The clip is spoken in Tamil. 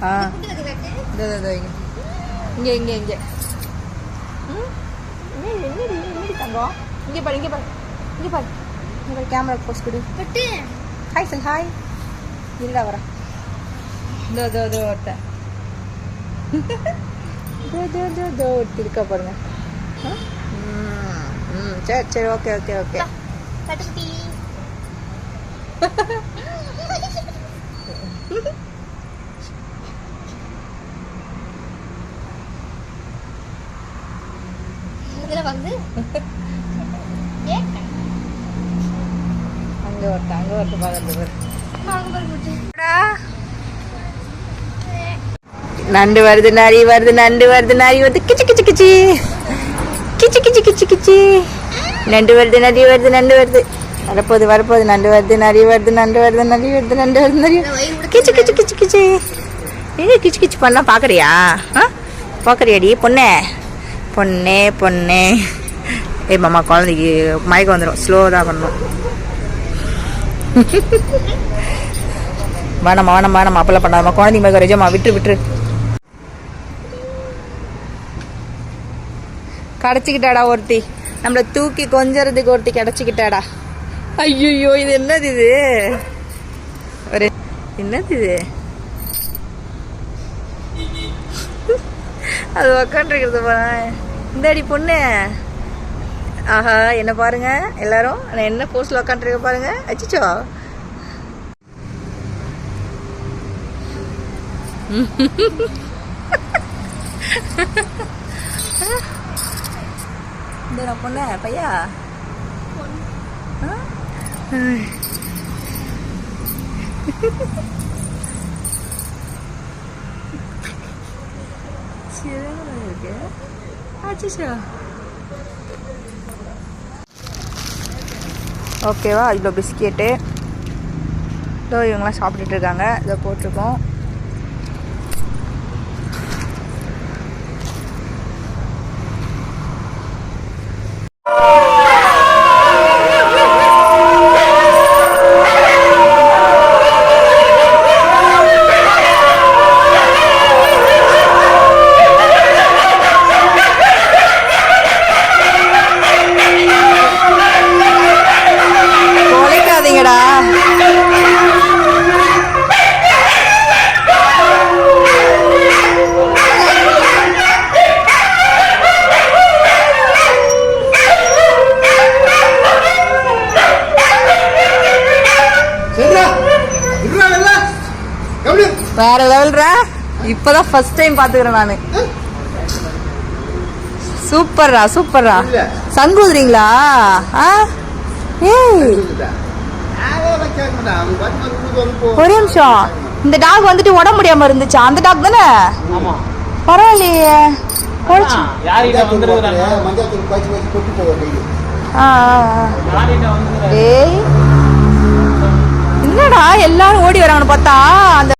ஆ இங்கே இங்கே இங்கே என்னடி தங்கம் இங்கே பாரு இங்கே பாரு இங்கே பாரு இங்கே பாரு கேமரா போஸ்ட் கொடு ஹாய் சொல் ஹாய் இல்லைடா வரேன் இதோ ஒருத்தன் ஒருத்தி இருக்கா பாருங்க சரி சரி ஓகே ஓகே ஓகே அங்க ஒருத்த பார்க்கறது நண்டு வருது நரி வருது நண்டு வருது நரி வருது கிச்சு கிச்சு கிச்சி கிச்சு கிச்சு கிச்சு கிச்சி நண்டு வருது நரி வருது நண்டு வருது வரப்போகுது நண்டு வருது நரி வருது நண்டு வருது நரி வருது நண்டு வருது நரி கிச்சு கிச்சு கிச்சு கிச்சி எங்க கிச்சு கிச்சு பண்ணா பார்க்குறியா பார்க்குறியாடி பொண்ணே பொண்ணே பொண்ணே மாமா குழந்தைக்கு மயக்கம் வந்துடும் ஸ்லோவாக தான் பண்ணணும் வேணாம் அப்பெல்லாம் பண்ணாதம்மா குழந்தைங்க மயக்கம் ரெஜம்மா விட்டுரு கிடச்சிக்கிட்டாடா ஒருத்தி நம்மளை தூக்கி கொஞ்சறதுக்கு ஒருத்தி கிடச்சிக்கிட்டாடா ஐயோ இது என்னது இது என்னது இது அது உக்காண்டிருக்கிறது பாரு இந்தாடி பொண்ணு ஆஹா என்ன பாருங்க எல்லாரும் நான் என்ன போஸ்ட்ல உக்காண்டிருக்க பாருங்க அச்சிச்சோ இந்த பொண்ணு பையா இருக்கு அச்சிச்சோ ஓகேவா இவ்வளோ பிஸ்கெட்டு இதோ இவங்களாம் சாப்பிட்டுட்டு இருக்காங்க இதை போட்டிருக்கோம் வேற லெவல்ரா இப்பதான் ஃபர்ஸ்ட் டைம் பாத்துக்கிறேன் நானு சூப்பர்ரா சங்கூதுறீங்களா ஒரே நிமிஷம் இந்த டாக் வந்துட்டு உடம்பு முடியாம இருந்துச்சா அந்த டாக் தானே பரவாயில்லையே என்னடா எல்லாரும் ஓடி வராங்கன்னு பார்த்தா அந்த